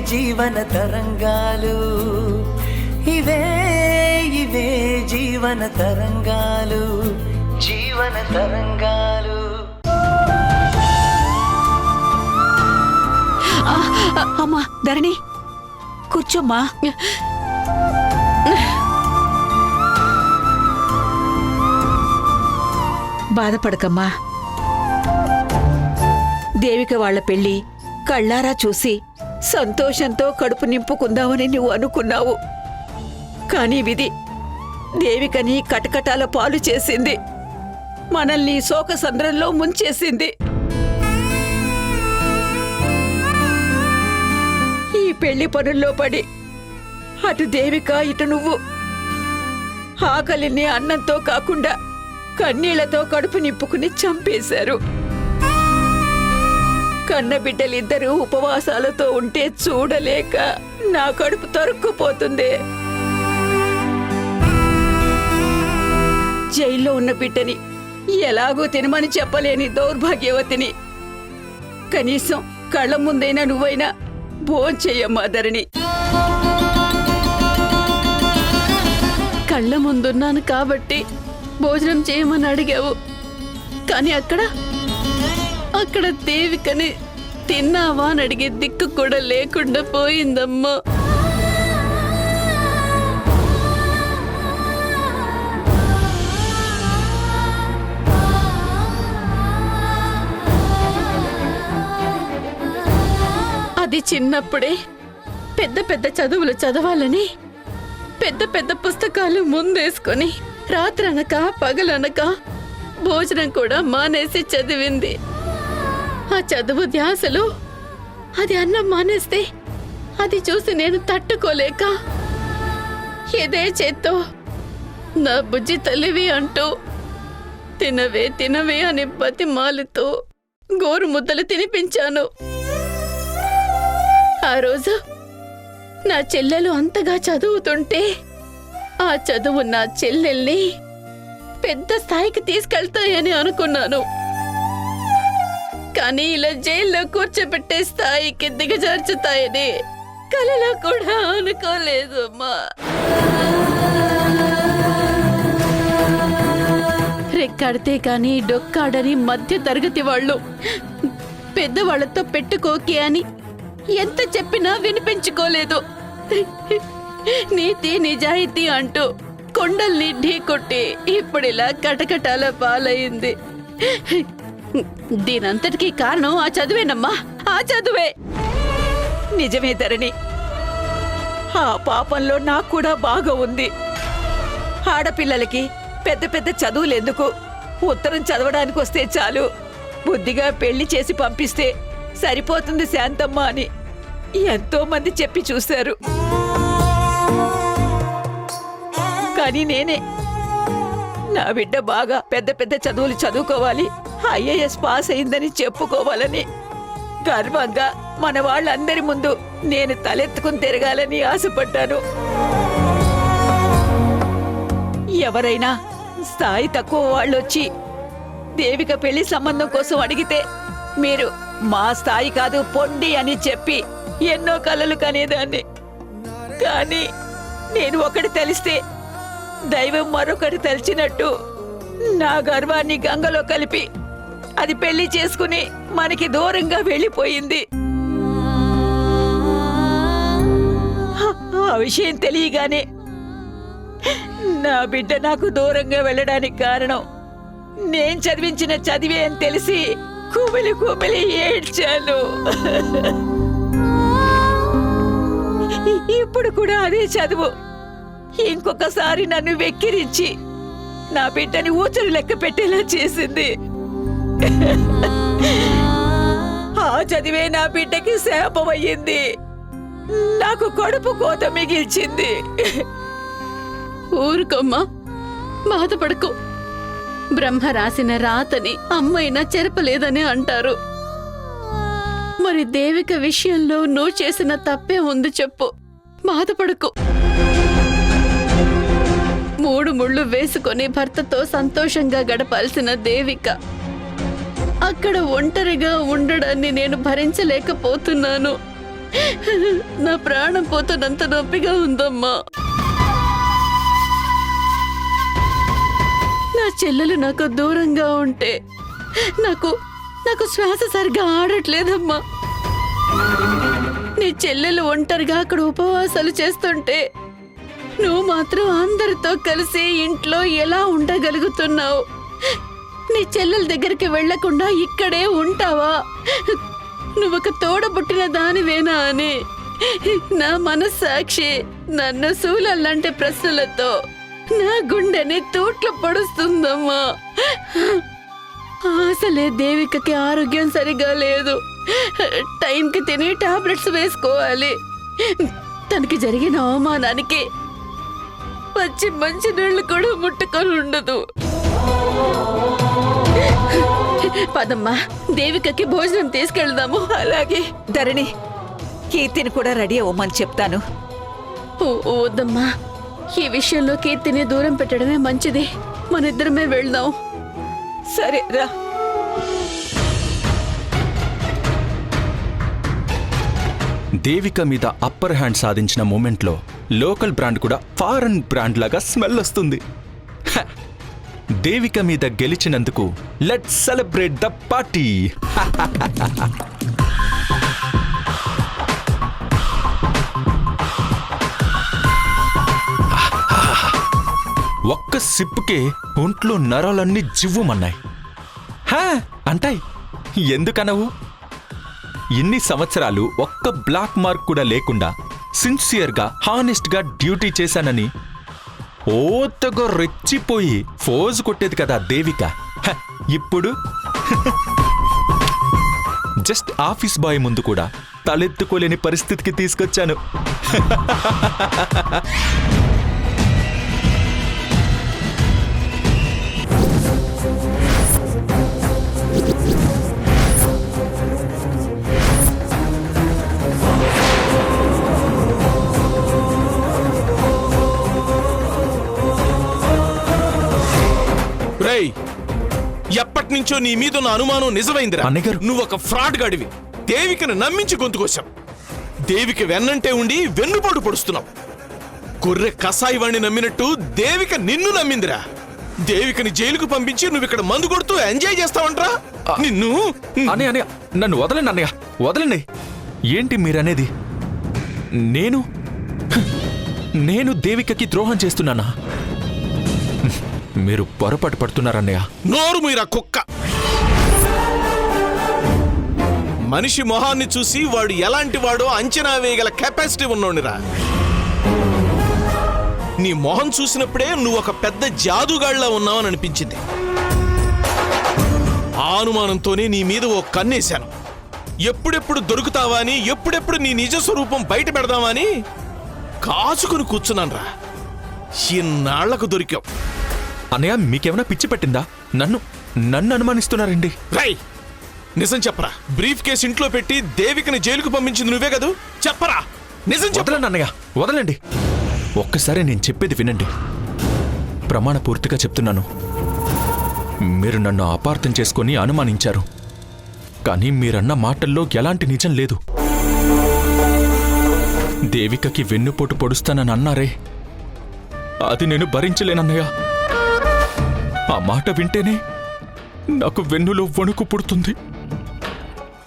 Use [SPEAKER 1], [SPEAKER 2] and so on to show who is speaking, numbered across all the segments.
[SPEAKER 1] జీవన తరంగాలు, ఇవే ఇవే జీవన తరంగాలు, జీవన తరంగాలు.
[SPEAKER 2] అమ్మా ధరణి, కూర్చోమ్మా. బాధపడకమ్మా. దేవిక వాళ్ల పెళ్లి కళ్ళారా చూసి సంతోషంతో కడుపు నింపుకుందామని నువ్వు అనుకున్నావు. కానీ విధి దేవికని కటకటాల పాలు చేసింది, మనల్ని శోక సంద్రంలో ముంచేసింది. ఈ పెళ్లి పనుల్లో పడి అటు దేవిక ఇటు నువ్వు ఆకలిని అన్నంతో కాకుండా కన్నీళ్లతో కడుపు నింపుకుని చంపేశారు. కన్నబిడ్డలిద్దరూ ఉపవాసాలతో ఉంటే చూడలేక నా కడుపు తరుక్కుపోతుంది. జైల్లో ఉన్న బిడ్డని ఎలాగో తినమని చెప్పలేని దౌర్భాగ్యవతిని కనీసం కళ్ళ ముందైనా నువ్వైనా భోంచెయ్యమ్మా ధరణి.
[SPEAKER 3] కళ్ళ ముందున్నాను కాబట్టి భోజనం చేయమని అడిగావు, కానీ అక్కడ దేవికని తిన్నావా అని అడిగే దిక్కు కూడా లేకుండా పోయిందమ్మా. అది చిన్నప్పుడే పెద్ద పెద్ద చదువులు చదవాలని పెద్ద పెద్ద పుస్తకాలు ముందేసుకొని రాత్రనక పగలనక భోజనం కూడా మానేసి చదివింది. ఆ చదువు ధ్యాసలో అది అన్నం మానేస్తే అది చూసి నేను తట్టుకోలేక ఇదే చేత్తో నా బుజ్జి తల్లివి అంటూ తినవే తినవే అని బతిమాలుతూ గోరు ముద్దలు తినిపించాను. ఆ రోజు నా చెల్లెలు అంతగా చదువుతుంటే ఆ చదువు నా చెల్లెల్ని పెద్ద స్థాయికి తీసుకెళ్తాయని అనుకున్నాను. కానీ ఇలా జైల్లో కూర్చోబెట్టే స్థాయికి దిగజార్చుతాయని కలలో కూడా అనుకోలేదు అమ్మా. రెక్కాడితే కానీ డొక్కాడని మధ్య తరగతి వాళ్ళు పెద్దవాళ్లతో పెట్టుకోకే అని ఎంత చెప్పినా వినిపించుకోలేదు. నీతి నిజాయితీ అంటూ కొండల్ని ఢీకొట్టి ఇప్పుడిలా కటకటాల పాలయింది. దీనంతటికీ కారణం ఆ చదువేనమ్మా, ఆ చదువే.
[SPEAKER 2] నిజమే ధరణి, ఆ పాపంలో నాకు కూడా బాగా ఉంది. ఆడపిల్లలకి పెద్ద పెద్ద చదువులెందుకు, ఉత్తరం చదవడానికి వస్తే చాలు, బుద్ధిగా పెళ్లి చేసి పంపిస్తే సరిపోతుంది శాంతమ్మ అని ఎంతో మంది చెప్పి చూశారు. కానీ నేనే నా బిడ్డ బాగా పెద్ద పెద్ద చదువులు చదువుకోవాలి, ఐఏఎస్ పాస్ అయిందని చెప్పుకోవాలని గర్వంగా మన వాళ్ళందరి ముందు నేను తలెత్తుకుని తిరగాలని ఆశపడ్డాను. ఎవరైనా స్థాయి తక్కువ వాళ్ళొచ్చి దేవిక పెళ్లి సంబంధం కోసం అడిగితే మీరు మా స్థాయి కాదు పొండి అని చెప్పి ఎన్నో కలలు కనేదాన్ని. కానీ నేను ఒకటి తెలిస్తే దైవం మరొకటి తెలిసినట్టు నా గర్వాన్ని గంగలో కలిపి అది పెళ్లి చేసుకుని మనకి దూరంగా వెళ్ళిపోయింది. ఆ విషయం తెలియగానే నా బిడ్డ నాకు దూరంగా వెళ్ళడానికి కారణం నేను చదివించిన చదివే అని తెలిసి కుమిలి కుమిలి ఏడ్చాను. ఇప్పుడు కూడా అదే చదువు ఇంకొకసారి నన్ను వెక్కిరించి నా బిడ్డని ఊచలు లెక్క పెట్టేలా చేసింది. ఆ చదివే నా బిడ్డకి శాపమయ్యింది, నాకు కడుపు కోత మిగిల్చింది.
[SPEAKER 3] ఊరుకోమ్మా, బాధపడకు. బ్రహ్మ రాసిన రాతని అమ్మైనా చెరపలేదని అంటారు. మరి దేవిక విషయంలో నువ్వు చేసిన తప్పే ఉంది చెప్పు, బాధపడకు. 3 ముళ్ళు వేసుకొని భర్తతో సంతోషంగా గడపాల్సిన దేవిక అక్కడ ఒంటరిగా ఉండడాన్ని నేను భరించలేకపోతున్నాను. నా ప్రాణం పోతున్నంత నొప్పిగా ఉందమ్మా. నా చెల్లెలు నాకు దూరంగా ఉంటే నాకు శ్వాస సరిగా ఆడట్లేదమ్మా. నీ చెల్లెలు ఒంటరిగా అక్కడ ఉపవాసాలు చేస్తుంటే నువ్వు మాత్రం అందరితో కలిసి ఇంట్లో ఎలా ఉండగలుగుతున్నావు? నీ చెల్లెల దగ్గరికి వెళ్లకుండా ఇక్కడే ఉంటావా? నువ్వొక తోడబుట్టిన దానివేనా అని నా మనస్సాక్షి నన్ను శూలల్లాంటి ప్రశ్నలతో నా గుండెని తూట్లు పొడుస్తుందమ్మా. అసలే దేవికకి ఆరోగ్యం సరిగా లేదు. టైంకి తిని టాబ్లెట్స్ వేసుకోవాలి. తనకి జరిగిన అవమానానికి పచ్చి మంచి నీళ్లు కూడా ముట్టుకొని ఉండదు. పదమ్మా, దేవికకి భోజనం తీసుకెళ్దాము.
[SPEAKER 2] అలాగే ధరణి, కీర్తిని కూడా రెడీ అవ్వమని చెప్తాను.
[SPEAKER 3] వద్దమ్మా, ఈ విషయంలో కీర్తిని దూరం పెట్టడమే మంచిది. మనిద్దరమే వెళ్దాం.
[SPEAKER 2] సరే రా.
[SPEAKER 4] దేవిక మీద అప్పర్ హ్యాండ్ సాధించిన మూమెంట్లో లోకల్ బ్రాండ్ కూడా ఫారెన్ బ్రాండ్ లాగా స్మెల్ వస్తుంది. హ! దేవిక మీద గెలిచినందుకు లెట్స్ సెలబ్రేట్ ద పార్టీ. ఒక్క సిప్పుకే ఒంట్లో నరాలన్నీ జివ్వుమన్నాయి. హా అంటాయి. ఎందుకనవు? ఇన్ని సంవత్సరాలు ఒక్క బ్లాక్ మార్క్ కూడా లేకుండా సిన్సియర్గా హానెస్ట్గా డ్యూటీ చేశానని ఓతగా రెచ్చిపోయి ఫోజు కొట్టేది కదా దేవిక. హ, ఇప్పుడు జస్ట్ ఆఫీస్ బాయ్ ముందు కూడా తలెత్తుకోలేని పరిస్థితికి తీసుకొచ్చాను.
[SPEAKER 5] ఎప్పటి నుంచో నీ మీద ఉన్న అనుమానం నిజమైందిరా.
[SPEAKER 4] అన్నగారు,
[SPEAKER 5] నువ్వు ఒక ఫ్రాడ్ గాడివి. దేవికను నమ్మించి గొంతుకొచ్చావు. దేవికి వెన్నంటే ఉండి వెన్నుపోటు పొడుస్తున్నావు. గొర్రె కసాయి వాణ్ణి నమ్మినట్టు దేవిక నిన్ను నమ్మిందిరా. దేవికని జైలుకు పంపించి నువ్వు ఇక్కడ మందు కొడుతూ ఎంజాయ్ చేస్తావంట్రా. నిన్ను
[SPEAKER 4] అన్నయ్య నన్ను వదలండి అన్నయ్య, వదలండి. ఏంటి మీరనేది? నేను దేవికకి ద్రోహం చేస్తున్నానా? మీరు పొరపాటు పడుతున్నారన్నయ్య.
[SPEAKER 5] నోరు మీరా కుక్క. మనిషి మొహాన్ని చూసి వాడు ఎలాంటి వాడో అంచనా వేయగల కెపాసిటీ ఉన్నోనిరా. నీ మొహం చూసినప్పుడే నువ్వు ఒక పెద్ద జాదుగాళ్లా ఉన్నావని అనిపించింది. ఆ అనుమానంతోనే నీ మీద ఓ కన్నేశాను. ఎప్పుడెప్పుడు దొరుకుతావా అని, ఎప్పుడెప్పుడు నీ నిజ స్వరూపం బయట పెడదామా అని కాచుకుని కూర్చున్నాన్రా. ఇన్నాళ్లకు దొరికావు.
[SPEAKER 4] అన్నయ్య, మీకేమైనా పిచ్చి పెట్టిందా? నన్ను అనుమానిస్తున్నారండి.
[SPEAKER 5] రై, నిజం చెప్పరా. బ్రీఫ్ కేసు ఇంట్లో పెట్టి దేవికని జైలుకు పంపించింది నువ్వే కదూ? చెప్పరా, నిజం చెప్పరా.
[SPEAKER 4] వదలండి అన్నయ్య, వదలండి. ఒక్కసారి నేను చెప్పేది వినండి. ప్రమాణపూర్తిగా చెప్తున్నాను. మీరు నన్ను అపార్థం చేసుకొని అనుమానించారు. కానీ మీరన్న మాటల్లో ఎలాంటి నిజం లేదు. దేవికకి వెన్నుపోటు పొడుస్తానని అన్నారే, అది నేను భరించలేనన్నయ్య. ఆ మాట వింటేనే నాకు వెన్నులో వణుకు పుడుతుంది.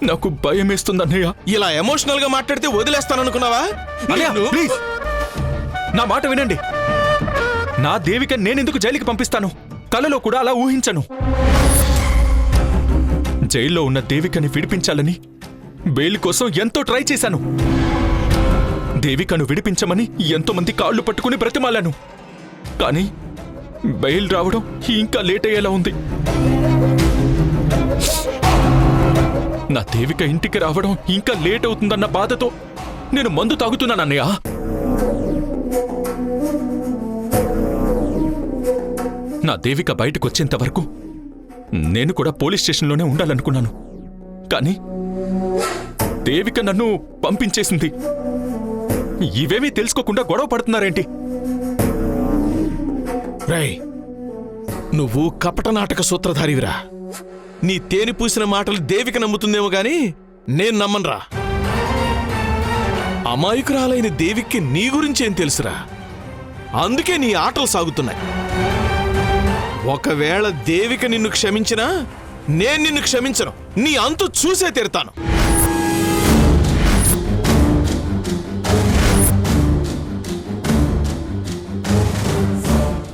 [SPEAKER 4] నాకు భయమేస్తుందన్నయ్య.
[SPEAKER 5] ఇలా ఎమోషనల్ గా మాట్లాడితే వదిలేస్తాననుకున్నావా?
[SPEAKER 4] ప్లీజ్ నా మాట వినండి. నా దేవిక నేనెందుకు జైలుకి పంపిస్తాను? కలలో కూడా అలా ఊహించను. జైల్లో ఉన్న దేవికని విడిపించాలని బెయిల్ కోసం ఎంతో ట్రై చేశాను. దేవికను విడిపించమని ఎంతో మంది కాళ్ళు పట్టుకుని బ్రతిమాలాను. కానీ బెయిల్ రావడం ఇంకా లేట్ అయ్యేలా ఉంది. నా దేవిక ఇంటికి రావడం ఇంకా లేట్ అవుతుందన్న బాధతో నేను మందు తాగుతున్నానన్నయ్య. నా దేవిక బయటకొచ్చేంత వరకు నేను కూడా పోలీస్ స్టేషన్లోనే ఉండాలనుకున్నాను. కానీ దేవిక నన్ను పంపించేసింది. ఇవేమీ తెలుసుకోకుండా గొడవ పడుతున్నారేంటి?
[SPEAKER 5] రేయ్, నువ్వు కపట నాటక సూత్రధారివిరా. నీ తేనె పూసిన మాటలు దేవిక నమ్ముతుందేమో గాని నేను నమ్మనురా. అమాయకురాలైన దేవికి నీ గురించేం తెలుసురా? అందుకే నీ ఆటలు సాగుతున్నాయి. ఒకవేళ దేవిక నిన్ను క్షమించినా నేను నిన్ను క్షమించను. నీ అంతు చూసే తీరుతాను.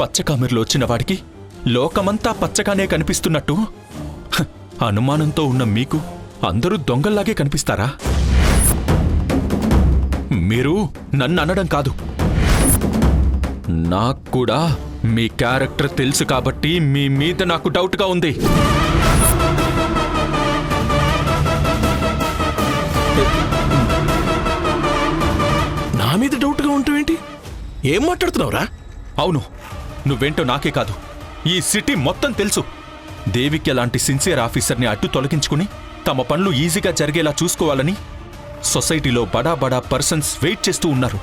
[SPEAKER 4] పచ్చకామెర్లో వచ్చిన వాడికి లోకమంతా పచ్చగానే కనిపిస్తున్నట్టు అనుమానంతో ఉన్న మీకు అందరూ దొంగల్లాగే కనిపిస్తారా? మీరు నన్ను అనడం కాదు, నాకు కూడా మీ క్యారెక్టర్ తెలుసు కాబట్టి మీ మీద నాకు డౌట్గా ఉంది.
[SPEAKER 5] నా మీద డౌట్గా ఉంటావేంటి? ఏం మాట్లాడుతున్నావురా?
[SPEAKER 4] అవును, నువ్వేంటో నాకే కాదు, ఈ సిటీ మొత్తం తెలుసు. దేవికి అలాంటి సిన్సియర్ ఆఫీసర్ని అడ్డు తొలగించుకుని తమ పనులు ఈజీగా జరిగేలా చూసుకోవాలని సొసైటీలో బడా బడా పర్సన్స్ వెయిట్ చేస్తూ ఉన్నారు.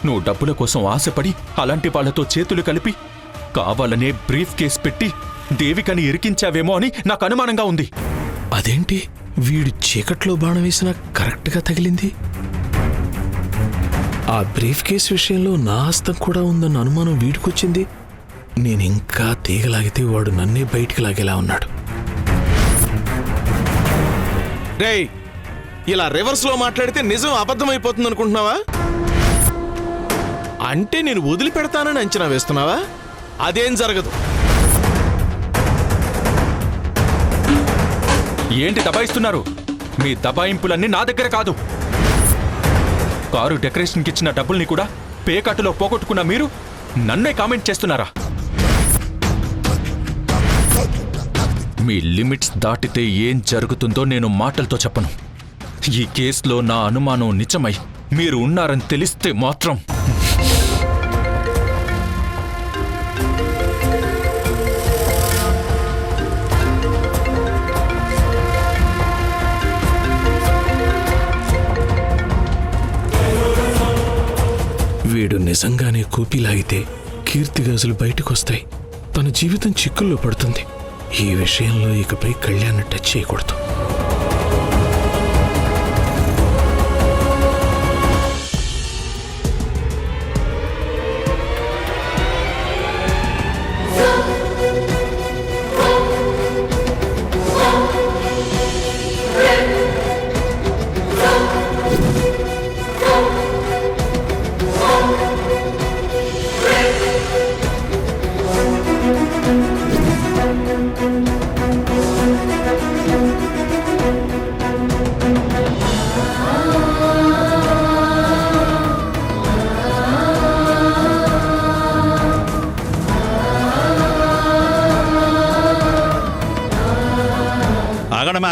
[SPEAKER 4] నువ్వు డబ్బుల కోసం ఆశపడి అలాంటి వాళ్లతో చేతులు కలిపి కావాలనే బ్రీఫ్ కేస్ పెట్టి దేవికని ఇరికించావేమో అని నాకు అనుమానంగా ఉంది.
[SPEAKER 5] అదేంటి వీడు చీకట్లో బాణం వేసినా కరెక్ట్గా తగిలింది? ఆ బ్రీఫ్ కేస్ విషయంలో నా హస్తం కూడా ఉందన్న అనుమానం వీడికొచ్చింది. నేనింకా తీగలాగితే వాడు నన్నే బయటికి లాగేలా ఉన్నాడు. రేయ్, ఇలా రివర్స్లో మాట్లాడితే నిజం అబద్ధమైపోతుంది అనుకుంటున్నావా? అంటే నేను వదిలిపెడతానని అంచనా వేస్తున్నావా? అదేం జరగదు.
[SPEAKER 4] ఏంటి దబాయిస్తున్నారు? మీ దబాయింపులన్నీ నా దగ్గర కాదు. కారు డెకరేషన్కి ఇచ్చిన డబ్బుల్ని కూడా పేకాటులో పోగొట్టుకున్న మీరు నన్నే కామెంట్ చేస్తున్నారా? మీ లిమిట్స్ దాటితే ఏం జరుగుతుందో నేను మాటలతో చెప్పను. ఈ కేసులో నా అనుమానం నిజమై మీరు ఉన్నారని తెలిస్తే మాత్రం
[SPEAKER 5] వీడు నిజంగానే కూపిలాగితే కీర్తిగాజులు బయటకొస్తాయి. తన జీవితం చిక్కుల్లో పడుతుంది. ఈ విషయంలో ఇకపై కళ్యాణ్ టచ్ చేయకూడదు.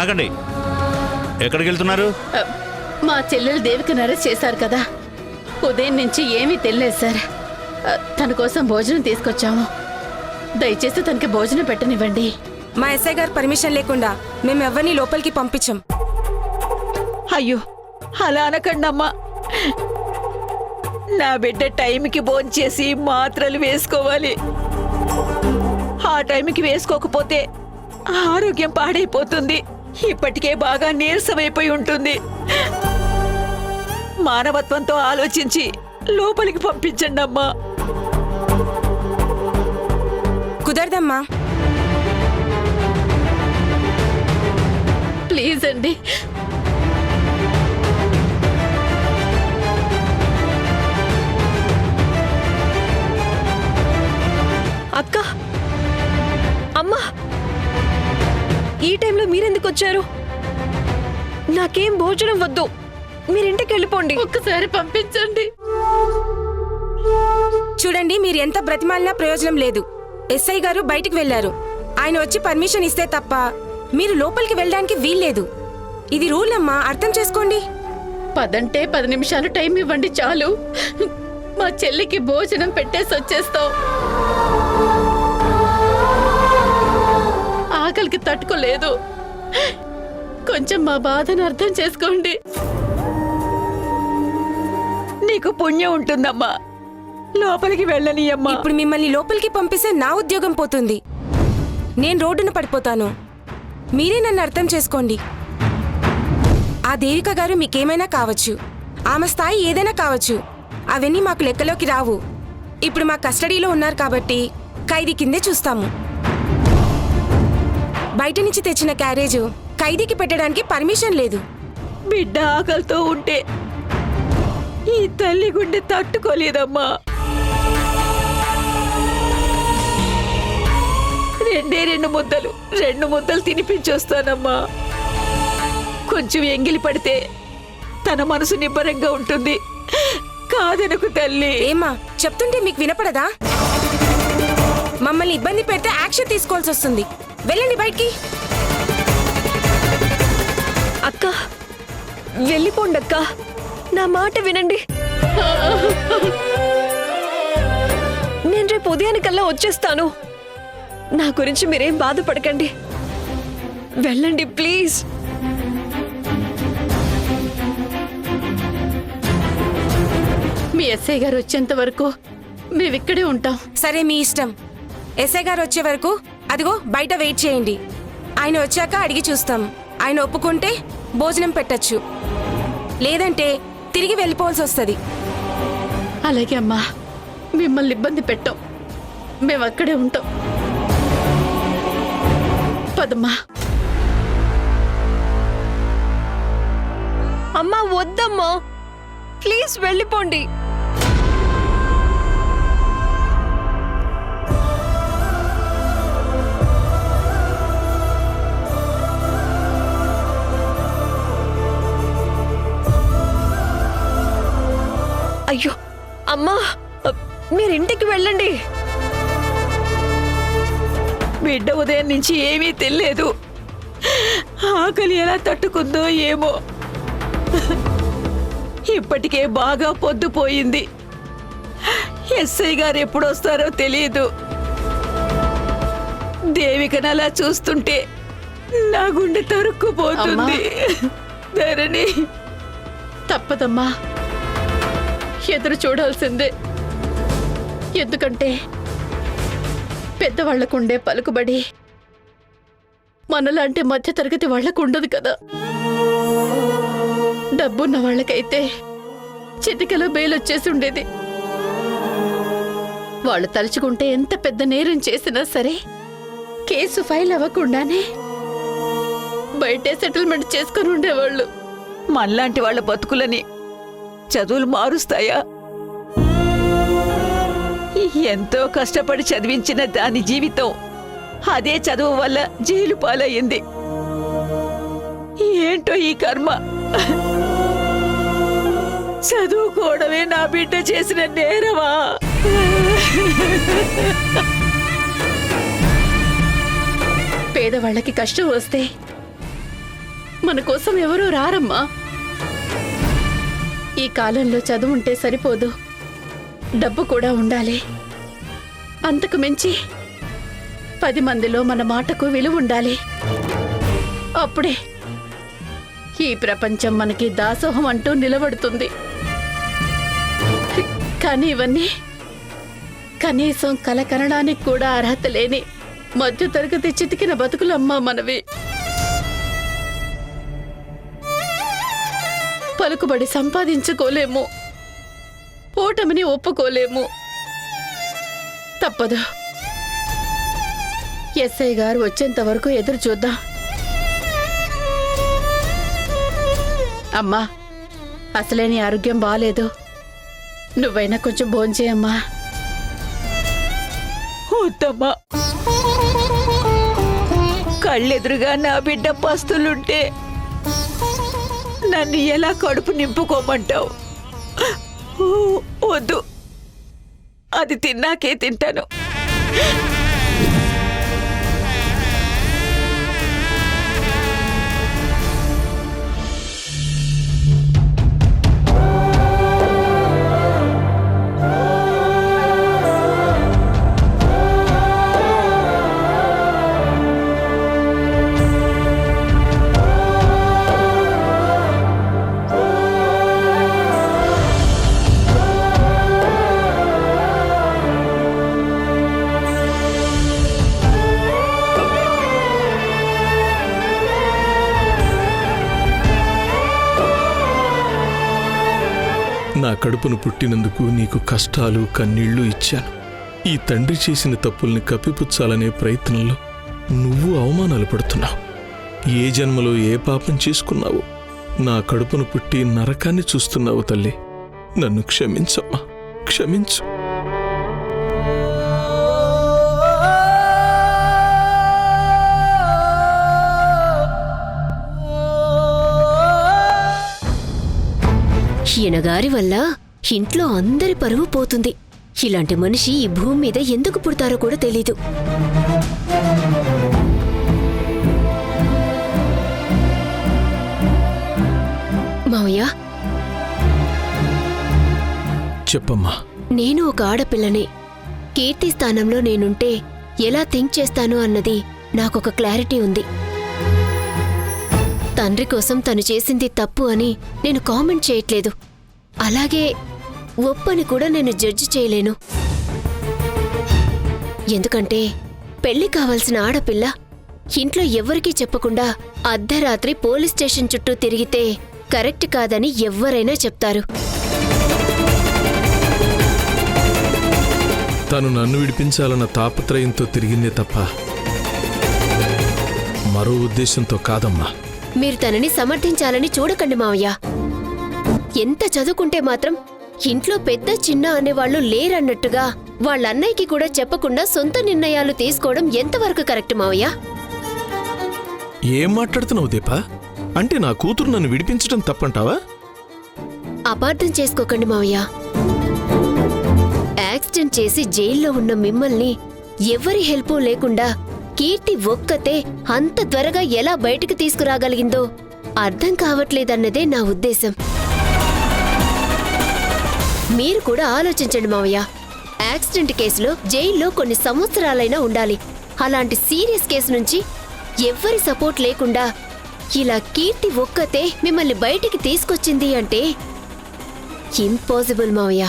[SPEAKER 6] ఆగండి, ఎక్కడికి వెళ్తున్నారు?
[SPEAKER 3] మా చెల్లెలు దేవికను అరెస్ట్ చేశారు కదా, ఉదయం నుంచి ఏమీ తెలియలేదు సార్. తన కోసం భోజనం తీసుకొచ్చాము. దయచేసి తనకి భోజనం పెట్టనివ్వండి.
[SPEAKER 7] మా ఎస్ఐ గారు పర్మిషన్ లేకుండా మేము ఎవరిని లోపలికి పంపించాం.
[SPEAKER 2] అయ్యో, అలా అనకండమ్మా. నా బిడ్డ టైంకి భోంచేసి మాత్రలు వేసుకోవాలి. ఆ టైంకి వేసుకోకపోతే ఆరోగ్యం పాడైపోతుంది. ఇప్పటికే బాగా నీరసమైపోయి ఉంటుంది. మానవత్వంతో ఆలోచించి లోపలికి పంపించండి అమ్మా.
[SPEAKER 7] కుదరదమ్మా.
[SPEAKER 3] ప్లీజ్ అండి.
[SPEAKER 8] అక్క, అమ్మా, ఈ టైంలో మీరెందుకు వచ్చారు? నాకేం భోజనం వద్దు, మీరింటికి వెళ్ళిపోండి.
[SPEAKER 3] ఒక్కసారి పంపించండి.
[SPEAKER 7] చూడండి, మీరు ఎంత బ్రతిమాలినా ప్రయోజనం లేదు. ఎస్ఐ గారు బయటికి వెళ్లారు. ఆయన వచ్చి పర్మిషన్ ఇస్తే తప్ప మీరు లోపలికి వెళ్ళడానికి వీల్లేదు. ఇది రూల్ అమ్మా, అర్థం చేసుకోండి.
[SPEAKER 3] 10 నిమిషాలు టైం ఇవ్వండి చాలు. మా చెల్లికి భోజనం పెట్టేసి వచ్చేస్తాం. ఆకలికి తట్టుకోలేదు. కొంచెం మా బాధను అర్థం చేసుకోండి.
[SPEAKER 2] నీకు పుణ్యం ఉంటుందమ్మా, లోపలికి వెళ్ళనీయమ్మా.
[SPEAKER 7] ఇప్పుడు మిమ్మల్ని లోపలికి పంపిస్తే నా ఉద్యోగం పోతుంది. నేను రోడ్డున పడిపోతాను. మీరే నన్ను అర్థం చేసుకోండి. ఆ దేవిక గారు మీకేమైనా కావచ్చు. ఆమె స్థాయి ఏదైనా కావచ్చు, అవన్నీ మాకు లెక్కలోకి రావు. ఇప్పుడు మా కస్టడీలో ఉన్నారు కాబట్టి ఖైదీ కిందే చూస్తాము. బయట నుంచి తెచ్చిన క్యారేజ్ ఖైదీకి పెట్టడానికి పర్మిషన్ లేదు.
[SPEAKER 2] బిడ్డ ఆకలితో ఉంటే ఈ తల్లి గుండె తట్టుకోలేదమ్మా. రెండు ముద్దలు తినిపించొస్తానమ్మా. కొంచెం ఎంగిలి పడితే తన మనసు నిబ్బరంగా ఉంటుంది. కాదనకు తల్లి.
[SPEAKER 7] ఏమా చెప్తుంటే మీకు వినపడదా? మమ్మల్ని ఇబ్బంది పెడితే యాక్షన్ తీసుకోవాల్సి వస్తుంది. వెళ్ళండి బయటికి.
[SPEAKER 8] అక్క వెళ్ళిపోండి అక్క, నా మాట వినండి. నేను రేపు ఉదయానికల్లా వచ్చేస్తాను. నా గురించి మీరేం బాధపడకండి. వెళ్ళండి ప్లీజ్.
[SPEAKER 3] మీ ఎస్ఐ గారు వచ్చేంత వరకు మేమిక్కడే ఉంటాం.
[SPEAKER 7] సరే మీ ఇష్టం. ఎస్ఐ గారు వచ్చే వరకు అదిగో బయట వెయిట్ చేయండి. ఆయన వచ్చాక అడిగి చూస్తాం. ఆయన ఒప్పుకుంటే భోజనం పెట్టచ్చు, లేదంటే తిరిగి వెళ్ళిపోవాల్సి వస్తుంది.
[SPEAKER 3] అలాగే అమ్మా, మిమ్మల్ని ఇబ్బంది పెట్టాం. మేము అక్కడే ఉంటాం. పదమ్మా.
[SPEAKER 8] అమ్మా వద్దమ్మా, ప్లీజ్ వెళ్ళిపోండి. అయ్యో అమ్మా, మీరింటికి వెళ్ళండి.
[SPEAKER 2] బిడ్డ ఉదయం నుంచి ఏమీ తెలియదు. ఆకలి ఎలా తట్టుకుందో ఏమో. ఇప్పటికే బాగా పొద్దుపోయింది. ఎస్ఐ గారు ఎప్పుడొస్తారో తెలియదు. దేవికను అలా చూస్తుంటే నా గుండె తరుక్కుపోతుంది. ధరణి,
[SPEAKER 3] తప్పదమ్మా, ఎదురు చూడాల్సిందే. ఎందుకంటే పెద్దవాళ్లకుండే పలుకుబడి మనలాంటి మధ్యతరగతి వాళ్లకు ఉండదు కదా. డబ్బున్న వాళ్ళకైతే చిటికలో బెయిలొచ్చేసి ఉండేది. వాళ్ళు తలుచుకుంటే ఎంత పెద్ద నేరం చేసినా సరే కేసు ఫైల్ అవ్వకుండానే బయటే సెటిల్మెంట్ చేసుకుని ఉండేవాళ్ళు.
[SPEAKER 2] మనలాంటి వాళ్ళ బతుకులని చదువులు మారుస్తాయా? ఎంతో కష్టపడి చదివించిన దాని జీవితం అదే చదువు వల్ల జైలు పాలయ్యింది. ఏంటో ఈ కర్మ. చదువుకోవడమే నా బిడ్డ చేసిన నేరమా?
[SPEAKER 3] పేదవాళ్ళకి కష్టం వస్తే మన కోసం ఎవరూ రారమ్మా. ఈ కాలంలో చదువు ఉంటే సరిపోదు, డబ్బు కూడా ఉండాలి. అంతకు మించి 10 మందిలో మన మాటకు విలువ ఉండాలి. అప్పుడే ఈ ప్రపంచం మనకి దాసోహం అంటూ నిలబడుతుంది. కానీ ఇవన్నీ కనీసం కల కనడానికి కూడా అర్హత లేని మధ్యతరగతి చితికిన బతుకులమ్మా మనవి. పలుకుబడి సంపాదించుకోలేము, ఓటమిని ఒప్పుకోలేము. తప్పదు. ఎస్ఐ గారు వచ్చేంత వరకు ఎదురు చూద్దాం. అమ్మా, అసలే నీ ఆరోగ్యం బాలేదు. నువ్వైనా కొంచెం భోంచేయమ్మా.
[SPEAKER 2] వద్దమ్మా, కళ్ళెదురుగా నా బిడ్డ పస్తులుంటే నన్ను ఎలా కడుపు నింపుకోమంటావు? వద్దు, అది తిన్నాకే తింటాను.
[SPEAKER 5] నా కడుపును పుట్టినందుకు నీకు కష్టాలు కన్నీళ్లు ఇచ్చాను. ఈ తండ్రి చేసిన తప్పుల్ని కప్పిపుచ్చాలనే ప్రయత్నంలో నువ్వు అవమానాలు పడుతున్నావు. ఏ జన్మలో ఏ పాపం చేసుకున్నావు? నా కడుపును పుట్టి నరకాన్ని చూస్తున్నావు తల్లి. నన్ను క్షమించమ్మా, క్షమించు.
[SPEAKER 9] ఈయన గారి వల్ల ఇంట్లో అందరి పరువు పోతుంది. ఇలాంటి మనిషి ఈ భూమి మీద ఎందుకు పుడతారో కూడా తెలీదు. మావయ్య,
[SPEAKER 5] చెప్పమ్మా.
[SPEAKER 9] నేను ఒక ఆడపిల్లని. కీర్తి స్థానంలో నేనుంటే ఎలా థింక్ చేస్తాను అన్నది నాకొక క్లారిటీ ఉంది. తండ్రి కోసం తను చేసింది తప్పు అని నేను కామెంట్ చేయట్లేదు. అలాగే ఒప్పని కూడా నేను జడ్జి చేయలేను. ఎందుకంటే పెళ్లి కావాల్సిన ఆడపిల్ల ఇంట్లో ఎవ్వరికీ చెప్పకుండా అర్ధరాత్రి పోలీస్ స్టేషన్ చుట్టూ తిరిగితే కరెక్ట్ కాదని ఎవ్వరైనా చెప్తారు.
[SPEAKER 5] తను నన్ను విడిపించాలన్న తాపత్రయంతో తిరిగిందే తప్ప మరో ఉద్దేశంతో కాదమ్మా.
[SPEAKER 9] మీరు తనని సమర్థించాలని చూడకండి మావయ్య. ఎంత చదువుకుంటే మాత్రం ఇంట్లో పెద్ద చిన్న అనేవాళ్లు లేరన్నట్టుగా వాళ్ళన్నయ్యకి కూడా చెప్పకుండా సొంత నిర్ణయాలు తీసుకోవడం ఎంతవరకు కరెక్ట్ మావయ్య?
[SPEAKER 5] ఏం మాట్లాడుతున్నావు దీపా? అంటే నా కూతురు నన్ను విడిపించడం తప్పంటావా?
[SPEAKER 9] అపార్థం చేసుకోకండి మావయ్య. యాక్సిడెంట్ చేసి జైల్లో ఉన్న మిమ్మల్ని ఎవరి హెల్ప్ లేకుండా కీర్తి ఒక్కతే అంత త్వరగా ఎలా బయటికి తీసుకురాగలిగిందో అర్థం కావట్లేదన్నదే నా ఉద్దేశం. మీరు కూడా ఆలోచించండి మావయ్య. యాక్సిడెంట్ కేసులో జైల్లో కొన్ని సంవత్సరాలైనా ఉండాలి. అలాంటి సీరియస్ కేసు నుంచి ఎవ్వరి సపోర్ట్ లేకుండా ఇలా కీర్తి ఒక్కతే మిమ్మల్ని బయటికి తీసుకొచ్చింది అంటే ఇంపాసిబుల్ మావయ్య.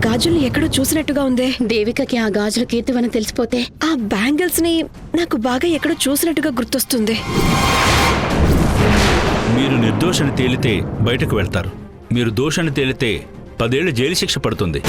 [SPEAKER 8] గాజుల్ని ఎక్కడో చూసినట్టుగా ఉందే.
[SPEAKER 3] దేవికకి ఆ గాజుల కీర్తివని తెలిసిపోతే
[SPEAKER 8] ఆ బ్యాంగిల్స్ ని నాకు బాగా ఎక్కడో చూసినట్టుగా గుర్తొస్తుంది.
[SPEAKER 6] మీరు నిర్దోషని తేలితే బయటకు వెళ్తారు. మీరు దోషాన్ని తేలితే 10 ఏళ్ల జైలు శిక్ష పడుతుంది.